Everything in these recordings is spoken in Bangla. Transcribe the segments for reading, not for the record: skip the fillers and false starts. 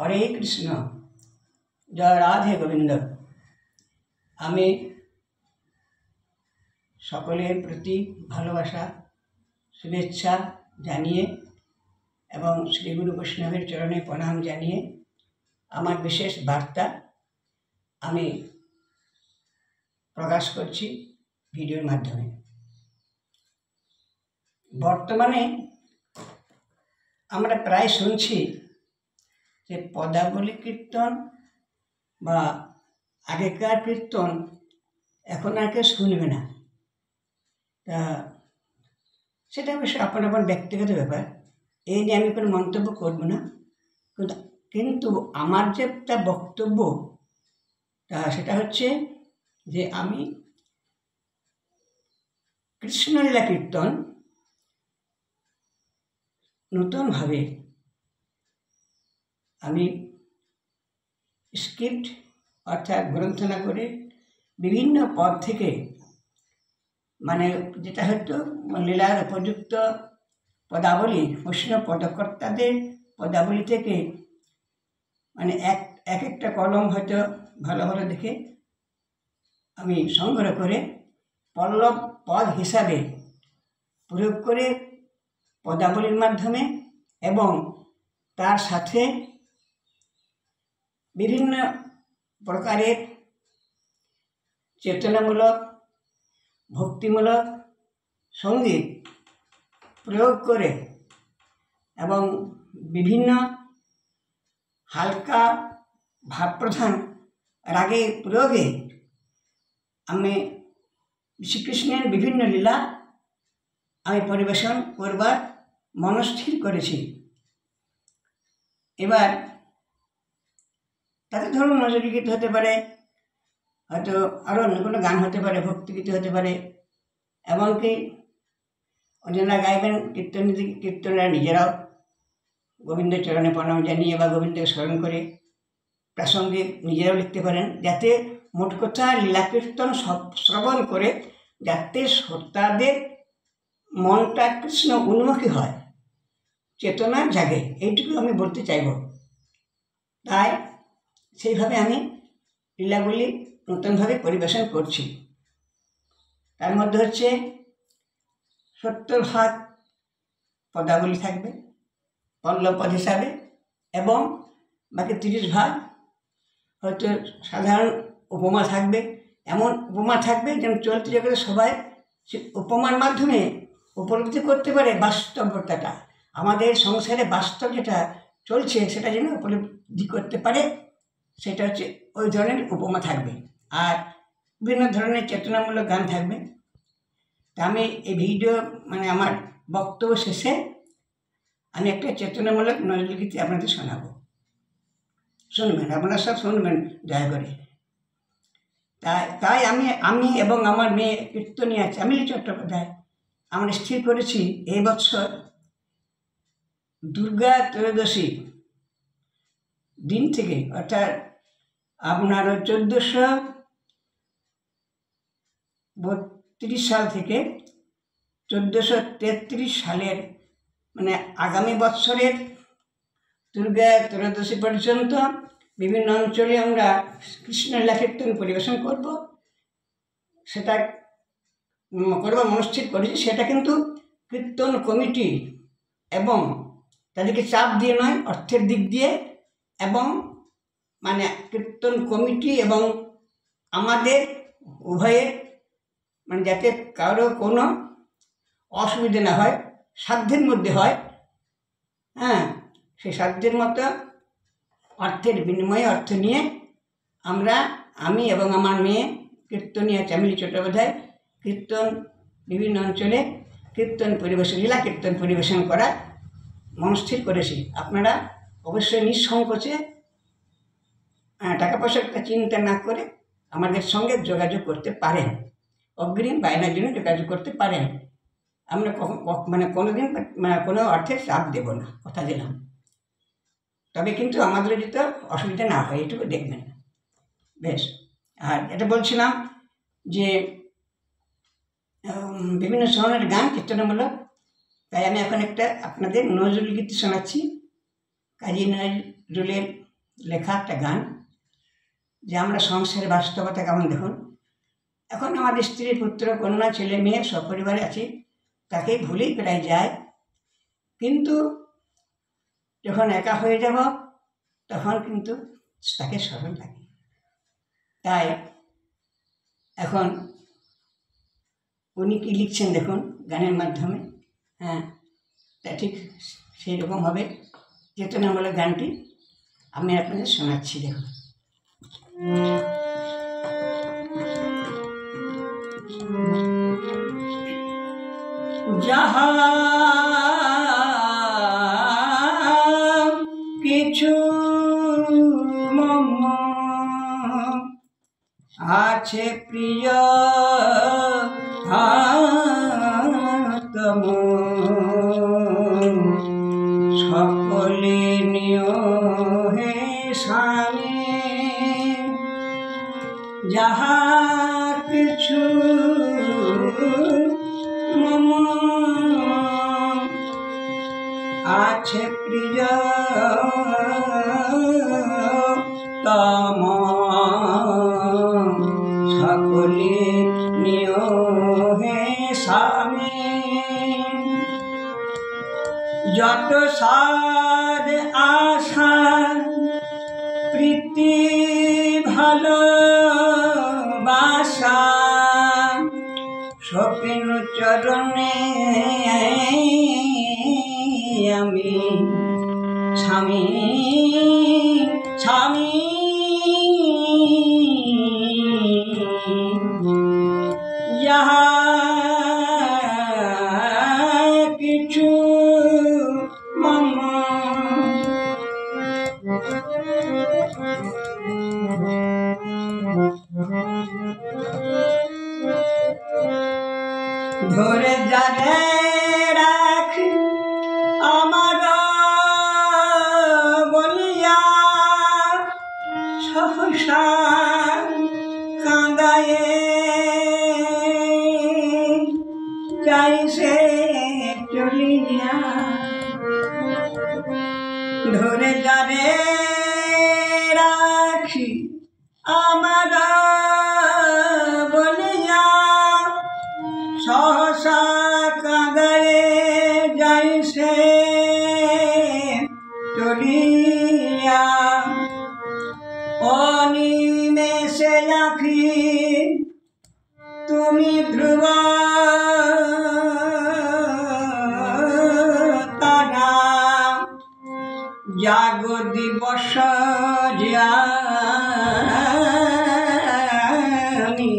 हरे कृष्ण जय राधे गोविंद। आमी सकलेर प्रति भालोबासा शुभेच्छा जानिए एवं श्री गुरु वैष्णवेर चरणे प्रणाम जानिए आमार विशेष बार्ता आमी प्रकाश करছি ভিডিওর মাধ্যমে। বর্তমানে আমরা প্রায় শুনছি যে পদাবলী কীর্তন বা আগেকার কীর্তন এখন আর কেউ শুনবে না। তা সেটা অবশ্য আপনার আপনার ব্যক্তিগত ব্যাপার, এই নিয়ে আমি কোনো মন্তব্য করব না। কিন্তু আমার যে একটা বক্তব্য তা সেটা হচ্ছে যে আমি কৃষ্ণলীলা কীর্তন নতুনভাবে আমি স্ক্রিপ্ট অর্থাৎ গ্রন্থনা করে বিভিন্ন পদ থেকে মানে যেটা হয়তো লীলার উপযুক্ত পদাবলী বৈষ্ণব পদকর্তাদের পদাবলী থেকে মানে একটা কলম হয়তো ভালো ভালো দেখে আমি সংগ্রহ করে পল্লব পদ হিসাবে প্রয়োগ করে পদাবলীর মাধ্যমে এবং তার সাথে বিভিন্ন প্রকারের চেতনামূলক ভক্তিমূলক সঙ্গীত প্রয়োগ করে এবং বিভিন্ন হালকা ভাবপ্রধান রাগের প্রয়োগে আমি শ্রীকৃষ্ণের বিভিন্ন লীলা আমি পরিবেশন করবার মনস্থির করেছি। এবার তাতে ধরুন নজরুল গীত হতে পারে, হয়তো আরও অন্য কোনো গান হতে পারে, ভক্তিগীত হতে পারে, এমনকি অন্যরা গাইবেন কীর্তনরা নিজেরাও গোবিন্দের চরণে প্রণাম জানিয়ে বা গোবিন্দকে স্মরণ করে প্রাসঙ্গিক নিজেরাও লিখতে পারেন, যাতে মোট কথা লীলা কীর্তন শ্রবণ করে যাতে শ্রোতাদের মনটা কৃষ্ণ উন্মুখী হয়, চেতনা জাগে, এইটুকু আমি বলতে চাইব। তাই সেইভাবে আমি লীলাগুলি নতুনভাবে পরিবেশন করছি। তার মধ্যে হচ্ছে 70 ভাগ পদাবলী থাকবে পল্লবপদ হিসাবে এবং বাকি 30 ভাগ হয়তো সাধারণ উপমা থাকবে। এমন উপমা থাকবে যেন চলতি জগতে সবাই সে উপমার মাধ্যমে উপলব্ধি করতে পারে বাস্তবতাটা, আমাদের সংসারে বাস্তব যেটা চলছে সেটা যেন উপলব্ধি করতে পারে, সেটা হচ্ছে ওই ধরনের উপমা থাকবে। আর বিভিন্ন ধরনের চেতনামূলক গান থাকবে। তা আমি এই ভিডিও মানে আমার বক্তব্য শেষে আমি একটা চেতনামূলক নজরুল গীতি আপনাদের শোনাবো, শুনবেন, আপনারা সব শুনবেন দয়া করে। তাই আমি এবং আমার মেয়ে কীর্তনিয়া চামেলি চট্টোপাধ্যায় আমরা স্থির করেছি এই বছর দুর্গা ত্রয়োদশী দিন থেকে অর্থাৎ আপনার 1432 সাল থেকে 1433 সালের মানে আগামী বৎসরের দুর্গা ত্রয়োদশী পর্যন্ত বিভিন্ন অঞ্চলে আমরা কৃষ্ণলীলা কীর্তন পরিবেশন করব। সেটা করবার মনস্থির করেছি। সেটা কিন্তু কীর্তন কমিটি এবং তাদেরকে চাপ দিয়ে নয়, অর্থের দিক দিয়ে, এবং মানে কীর্তন কমিটি এবং আমাদের উভয়ের মানে যাতে কারো কোনো অসুবিধা না হয়, সাধ্যের মধ্যে হয়, হ্যাঁ, সেই সাধ্যের মতো অর্থের বিনিময়ে অর্থ নিয়ে আমি এবং আমার মেয়ে কীর্তনিয়া চামেলি চট্টোপাধ্যায় কীর্তন বিভিন্ন অঞ্চলে কীর্তন পরিবেশন লীলা কীর্তন পরিবেশন করার মনস্থির করেছি। আপনারা অবশ্যই নিঃসংকোচে টাকা পয়সার একটা চিন্তা না করে আমাদের সঙ্গে যোগাযোগ করতে পারেন, অগ্রিম বায়নার জন্য যোগাযোগ করতে পারেন। আমরা মানে কোনোদিন কোনো অর্থের চাপ দেব না, কথা দিলাম। তবে কিন্তু আমাদের যদি অসুবিধা না হয় এটুকু দেখবেন, বেশ। আর এটা বলছিলাম যে বিভিন্ন ধরনের গান কীর্তনমূলক, তাই আমি এখন একটা আপনাদের নজরুল গীতি শোনাচ্ছি। কাজী নজরুলের লেখা একটা গান, যে আমরা সংসারের বাস্তবতা কেমন দেখুন। এখন আমাদের স্ত্রী, পুত্র, কন্যা, ছেলে মেয়ে সপরিবারে আছি, তাকে ভুলেই প্রায় যায়। কিন্তু যখন একা হয়ে যাব তখন কিন্তু তাকে স্মরণ লাগে। তাই এখন উনি কি লিখছেন দেখুন গানের মাধ্যমে। হ্যাঁ, তা ঠিক সেই রকম হবে চেতনামূলক গানটি আমি আপনাদের শোনাচ্ছি। দেখুন, যাহা কিছু মম আছে প্রিয় তম, সকলে নিয় হে স্বামী। যাহা কিছু মম আছে প্রিয় তম, সকলে নিয় হে স্বামী। যত সাদ আশা প্রীতি ভালোবাসা স্বপ্ন চরণে আমি স্বামী স্বামী। যাহা কিছু মম ধরে যারে রাখি আমার বলিয়া, সহসা কাঁদায়ে যাইছে চলিয়া। ধরে যারে রাখি আমার বলিয়া, সহসা কাঁদায়ে যাইছে চলিয়া। অনিমেষে আঁখি তুমি ধ্রুব তারা, জাগো দিবস জানি।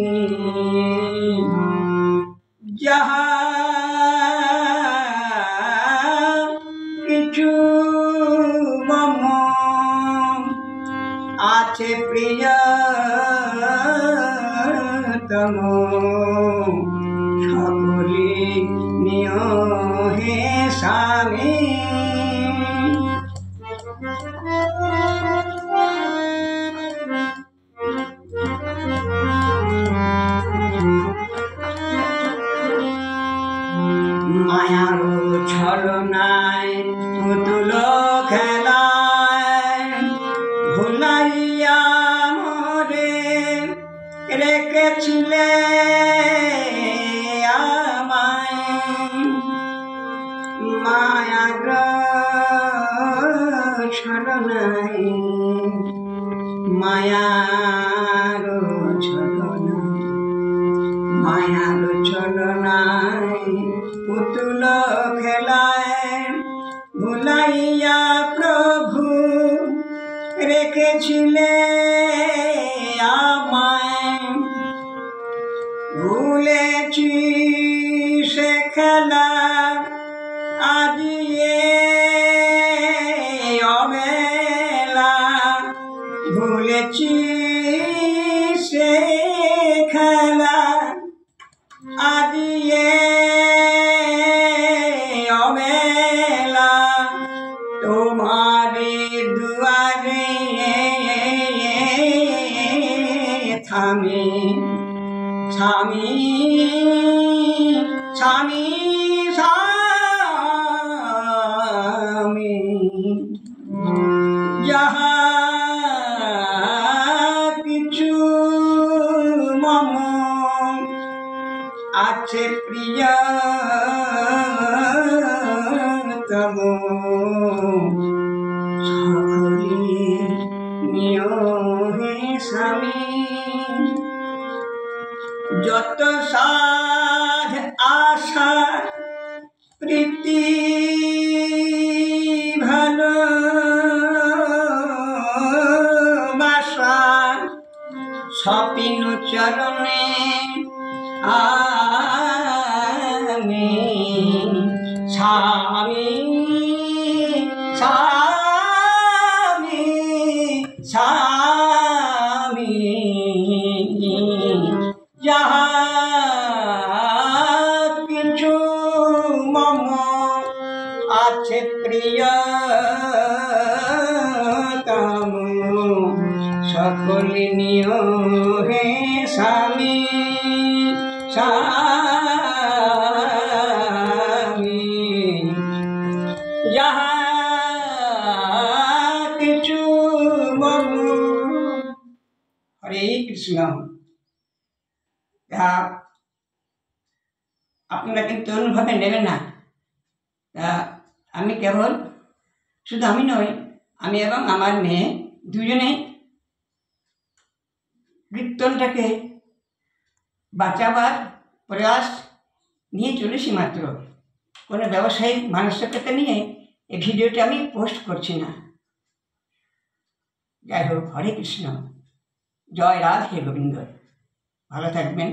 যাহা কিছু মম আছে প্রিয়তম, সকলে নিয় হে স্বামী। মায়ার ছলনায় পুতুল খেলায় ভুলাইয়া মরে রেখেছিলে আমায়। মায়ার ছলনায় মায়ার ছলনায় মায়ার ছলনায় পুতুল খেলায় ভুলাইয়া প্রভু রেখেছিলে আমায়। ভুলেছি সে খেলা আজি অবেলা, ভুলেছি সে খেলা আজি অবেলা। তোমারে দুয়ারে থামে স্বামী স্বামী স্বামী। যাহা প্রিয়তম সকলে নিও হে স্বামী। যত সাধ আশা প্রীতি ভালোবাসা স্বপিন চরণে আমি স্বামী স্বামী স্বামী যাহা কিছু মম আছে প্রিয়তম সকলে নিও হে স্বামী স্বামী যাহা কিছু মম। হরে কৃষ্ণ। আপনারা কিন্তু অনুভাবে নেবেন না। আমি কেবল, শুধু আমি নই, আমি এবং আমার মেয়ে দুজনেই কীর্তনটাকে বাঁচাবার প্রয়াস নিয়ে চলেছি মাত্র। কোনো ব্যবসায়িক মানসিকতা নিয়ে এই ভিডিওটি আমি পোস্ট করছি না। যাই হোক, হরে কৃষ্ণ। জয় রাধে গোবিন্দ। ভালো থাকবেন।